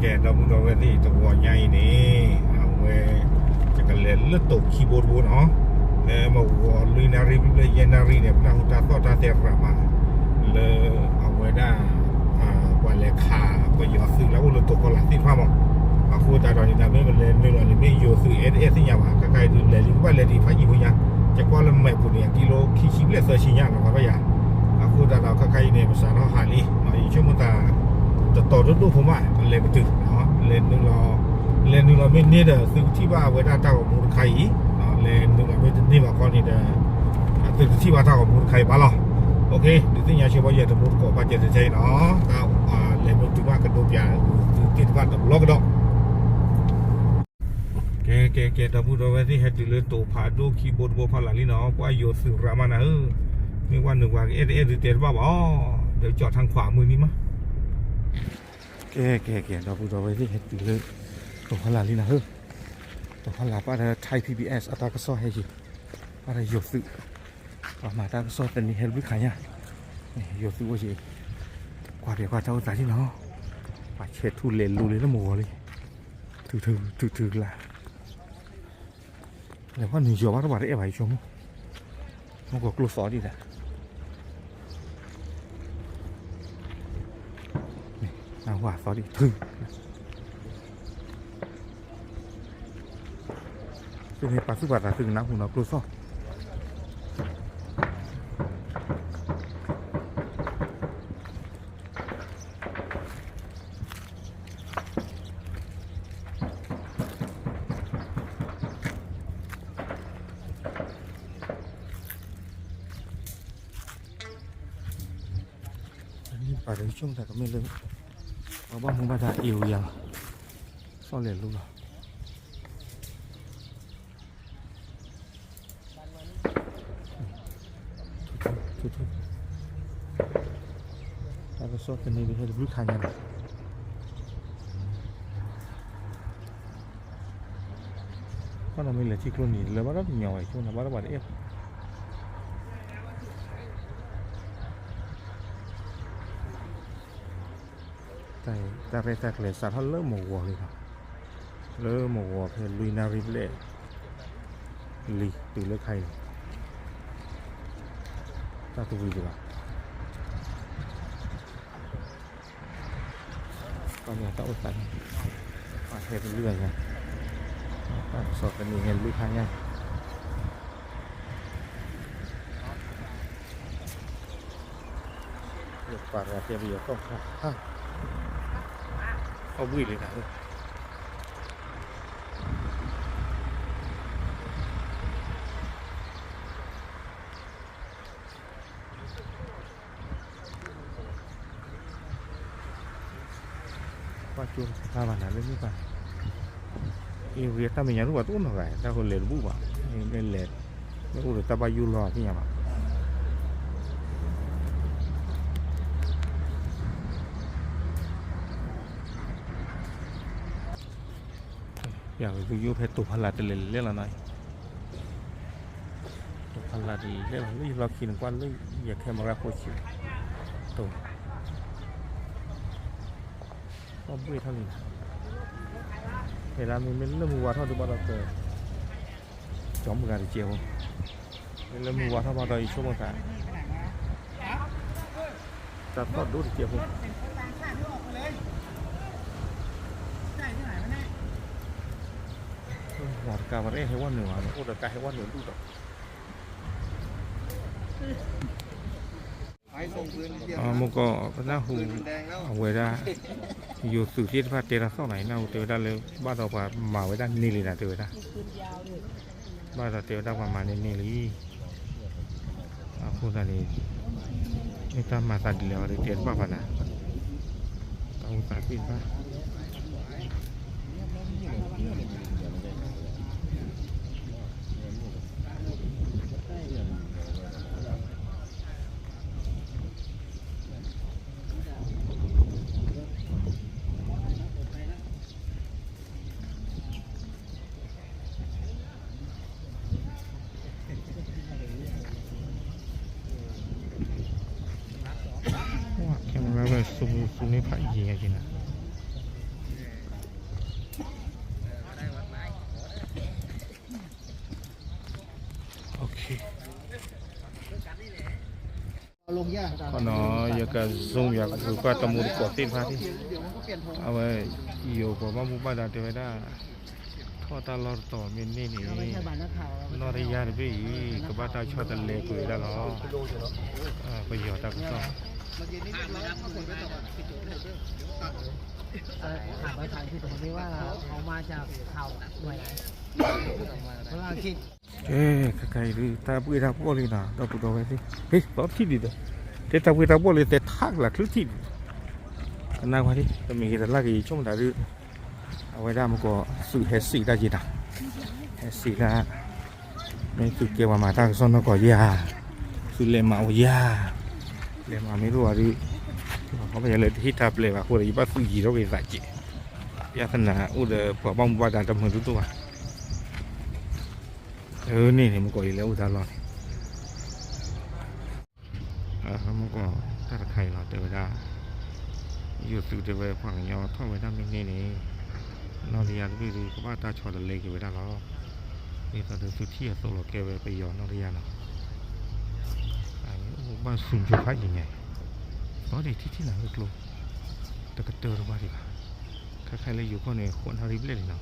แกเราบุญเราที่ตัวใหญ่นี่เอาไว้จะกันเล่นเลือดตกคีย์บอร์ดบนเนาะมาวัวลุยนารีเลยยันนารีเนี่ยเราตาต่อตาเตะรามาเลยเอาไว้ได้วันเลขาไปยอดซื้อแล้วเราตกคนละที่พ่อบอกมาคู่ตาดอนนี่นะไม่เป็นเลยนึกเลยไม่ยอดซื้อเอสที่ยาวก็ใครดูเลยลิงว่าเลยดีพักยี่ห้อยังจะกว่าเราไม่พูดเนี่ยกิโลขี้เล็กเสือชิ้นยังนะครับพี่ยามาคู่ตาเราก็ใครเนี่ยภาษาเราหาลีมาอีกชั่วโมงตาจะต่อรถผมว่าเลนไปถึงเนาะเลนนึงเราไม่เนี่ยเด้อซึ่งที่ว่าเวลาเจ้ามูลไข่เนาะเลนนึงเราไม่นี่ว่าก่อนนี่เด้อซึ่งที่ว่าเจ้ามูลไข่บ้าหรอโอเคดิฉันอยากเชื่อว่าอยากจะมูลก็ปัจจัยใจเนาะเราเลนมันถือว่ากระดูกยาที่ว่าตลกกระดกแกตะพูดเอาไว้ที่เฮติเลนโตผาดูคีย์บอร์ดบัวพลังนี่เนาะว่าโยสื่อรามานะมีวันหนึ่งว่าเอสเตอร์ว่าอ๋อเดี๋ยวจอดทางขวามือนี้มั้งแกเราพูดเอาไว้ที่เฮติเลนตัวพลังนี่นะตัวพลังอะไรไทย PBS อัตราก็ซ้อให้จีอะไรโยสื่อประมาณอัตราก็ซ้อแต่นี่เฮลวิขายเนี่ยโยสื่อว่าจีกว่าเดี๋ยวกว่าเจ้าตาที่เนาะว่าเช็ดทุเรศรูเลยแล้วหมูเลยถือละแต่ว่าหนึ่งชั่วโมงต้องมาได้เอวชั่วโมงมันก็กลัวสอดีแหละนี่เอาว่าสอดีถือเป็นเหตุปัสสาวะถึงน้ำหุ่นเรากลัวสอป่าในช่วงแต่ก็ไม่เลยเอาบ้างมึงมาถ่ายอิวยังซ่อนเหรียญลูกเหรอทุกแล้วก็ซ่อนกันในวิเทศบุรีขันยังก็เราไม่เหลือที่กลุ่นนี่เลยว่าเราเหนียวไอ้ช่วงนั้นว่าเราบาดเจ็บแต่ไปแต่เลยสารพัดเริ่มหมวัวเลยครับเริ่มหมวัวเพลลุยนาริเล่ลีตื่นเลือกใครตาตัวดีกว่าตอนนี้ต้องอดกันมาเทเป็นเรื่องไงสอบกันนี่เห็นลุยใครไงเลือกปากอะไรเทียบเยอะก็เอาบุยเลยนะว่าจุดถ้าวันนั้นเรื่องนี้ไปอีเวียถ้ามีอย่างรู้ว่าตุ้มหน่อยถ้าคนเล่นบุบอ่ะเล่นเล่นไม่รู้หรือตาบายุรอที่ยังอ่ะอยากไปยูเพชรตุพลาดเลยเรื่องอะไรตุพลาดเรื่องอะไรเราคิดว่าเรื่องอยากแค่มารับโคชิตุก็บุยเท่านี้เวลามันเริ่มวัวเท่าที่บ้านเราเจอจอมกันเจียวเริ่มวัวเท่าบ้านเราอีกชั่วโมงกันจะทอดดูเจียวหวานกามาเร่ให้ว่าเหนือโอ้แต่กาให้ว่าเหนือดูต่อมุกก็น่าหูเอาไว้ได้อยู่สุดที่พระเจริญเท่าไหร่น่าเจอได้เลยบ้านเราป่ามาไว้ได้นี่เลยนะเจอได้บ้านเราเจอได้ประมาณนี้เลยพูดอะไรนี่ถ้ามาตัดเดียวเตียนป้าปนะต้องตัดปิดป้าซูนี่พระยิงไงกินนะ ลงยาก ก็เนาะอยากจะส่งอยากคือก็ตะมูกอดตีนพาที่ เดี๋ยวมันก็เปลี่ยนทง เอาไว้อยู่กับว่ามุบ้านดาเทวดาทอตลอดต่อเมนนี่นี่ เราไม่ใช่บ้านนักข่าวน อริยาไปกับบ้านตาชอตะเลกุยได้หรอประโยชน์ตาก็ต้อง เมื่อกี้นี้เราเข้าไปไม่ต้องปิดจุดเลยถามไปถามคือตรงนี้ว่าเขามาจากข่าวหน่วยไหนเพราะว่าคิด เอ๊ะใครดูตาปุยตาพวกนี้นะเราตัวไปสิเฮ้ยตอนที่ดีเด้อแต่ตาปุยตาพวกนี้แต่ทักหลักทุกที่นั่งมาดิจะมีแต่ละกี่ช่วงแต่ดูเอาไว้ได้มันก็สื่อเฮสีได้จีน่ะเฮสีละไม่สื่อเกี่ยวมาตั้งซ้อนแล้วก็ยาสื่อเลมาวยาเลมาไม่รู้ว่าดิเขาไปเลยที่ทับเลยว่าคนที่บ้าสื่อยี่เราไปใส่จียาขนาดอุดพอบ้างว่าการทำเงินทุกตัวนี่มันก็อีแล้วอุตส่าห์รอมันก็ถ้าใครเราเจอได้อยู่สื่อเดี๋ยวไปฝั่งยอท่อไว้ด้านนี้นี่นอริยาไปดูก็ว่าตาชอตะเลกอยู่ไว้ด้านล้อนี่ตอนเดินสุดที่โซโลเกไปยอนอริยาเนาะอันนี้บ้านสูงจะพักยังไงตอนเด็กที่ไหนก็กลัวแต่ก็เจอมาดิใครเลยอยู่ก็เนี่ยคนฮาริบเล่นเนาะ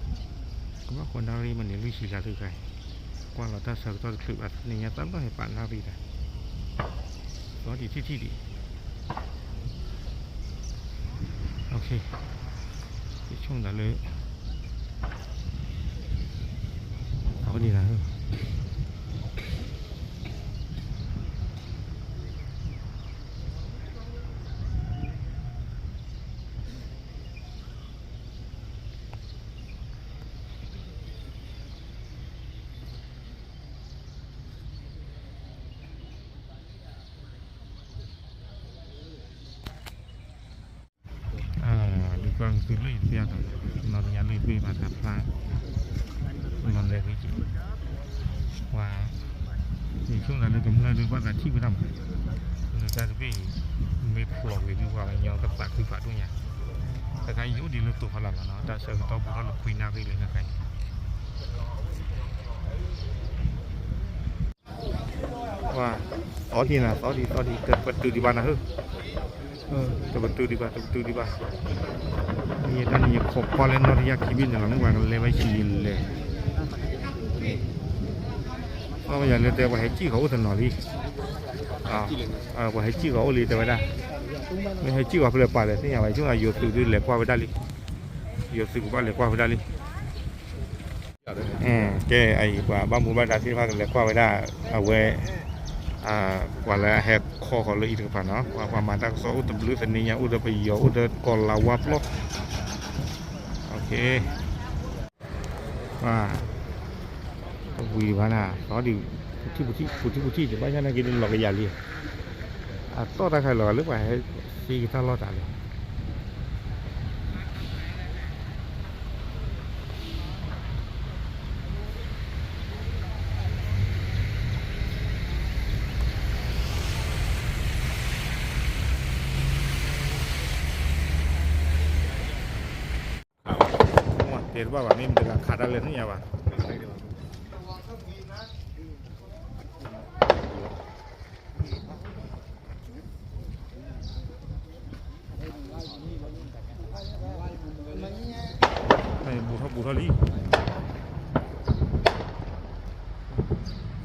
ก็ว่าคนฮาริมันเนี่ยลุยชีลาคือใครกว่าเราถ้าเสิร์ฟตอนคลิปอัดเนี่ยตั้งต้องให้ปั่นฮาริได้ตอนเด็กที่ดีโอเคช่วงนั้นเลยเอาดีนะดูกลางสุดเลยเสียกันนอนยันเลยมาทับพลาดนอนเลยจริงว่าในช่วงนั้นเลยผมเลยดูว่าที่ไปทำเลยจะไปไม่พลอกเลยดูว่าอะไรยาวกับปากคือปากทุกอย่างแต่ใครอยู่ดีเลยตัวพลังเนาะแต่เสริมตัวบุคคลคุยนาไปเลยนะใครว่าต่อทีนะต่อทีเกิดประตูดีบ้านนะเฮ้จะประตูดีกว่านี่ตอนนี้ขบพอเล่นนอริยาคิบินอย่างนั้นว่ากันเลยไม่ชินเลยเพราะว่าอย่างเดียวแต่ว่าให้จี้เขาถนอรีว่าให้จี้เขาเลยแต่ว่าได้ไม่ให้จี้เขาเปลือยป่าเลยที่อย่างไรช่วงอายุตื่นเหล็กว่าไปได้เลยอายุตื่นว่าเหล็กว่าไปได้เลยแกไอ้กว่าบ้านหมู่บ้านดาที่พากันเหล็กว่าไปได้เอาไว้กว่าแล้วแหกคอเขาเลยอีกฝ่าเนาะว่าประมาณตั้งโซ่อุตบลือสนิยาอุตไปยออุตกอลลาวาปลอกโอเคว่าวีบ้าน่ะตอนดิที่จะไม่ใช่นักกินหลอกยาลีต่อตาใครหลอกหรือเปล่าให้ซีกิต้าล้อตาเลยเห็นว่าวันนี้มันเป็นขาดอะไรทั้งอย่างวะไม่บูทอลี่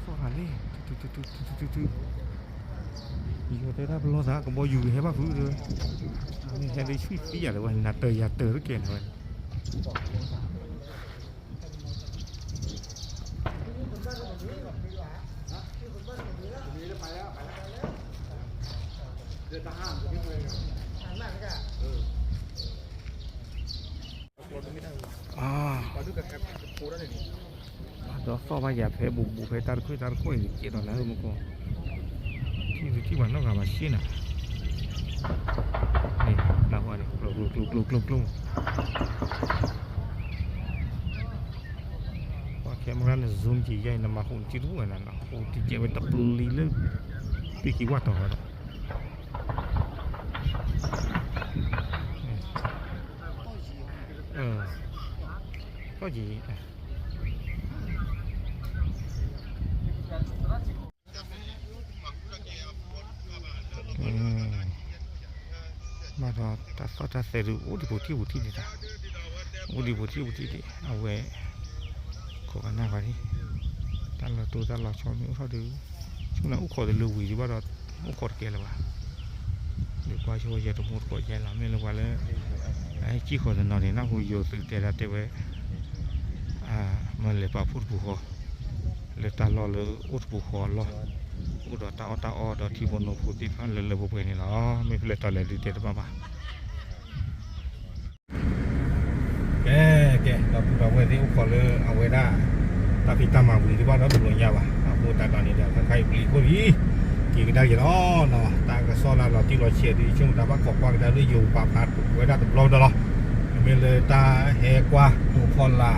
ฟอร์ฮารี่อยู่แต่ถ้าเป็นรถสักก็บ่อยู่ให้บ้าฟื้นเลยนี่แค่ได้ช่วยตีอะไรวะนัดเตยยาเตยหรือเก่งเลยดอกฟ้าอยากเพบุเพตาร์คุยเกี่ยวกับนั้นมั้งก็ที่วันนั้นก็มาชินะนี่เราว่านี่ลุกว่าแค่มันนั่นซูมจีใหญ่นำมาหุ่นจีรู้กันนั่นนะหุ่นที่เจ็บไปตะปลีเลยพี่คิดว่าต่อแล้วก็จี đó ta so ta sẽ được út đi bút thi này ta út đi bút thi đi ao về có cái nào vậy đi ta là tôi ta là cho những sao được chúng là út khỏi được lưu ý chứ bao giờ út khỏi kia là bà được qua cho giờ tôi một khỏi giờ làm nên là qua là ai chỉ khỏi là nó thì nó hủy vô từ tiền ra tiền về mà lấy bảo phút bù họ lấy ta lo lấy út bù họ lo út đó ta ở đó thì bọn nó phụ tiếp ăn lấy bù này nóไม่lấy ta lấy tiền đó bà kệเราไปที่อุคอเลยเอาไว้ได้ตาพิตามาบุรีที่บ้านเราดูอย่างว่าพูดแต่ตอนนี้เดี๋ยวใครปลีกคนนี้กี่ก็ได้ยังเนาะตากระซ้อนเราที่เราเชียร์ดีช่วงตาบ้านขอบว่าได้อยู่ป่าพัดไว้ได้ตลอดตลอดไม่เลยตาแหกว่าตัวคอนละ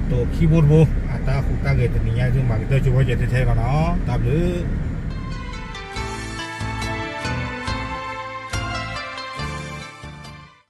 ตัวคีย์บอร์ดบูตาขุกตาเกิดตัวนี้ยังซึ่งมาเจอช่วยจะเท่ๆกันเนาะตาหรือ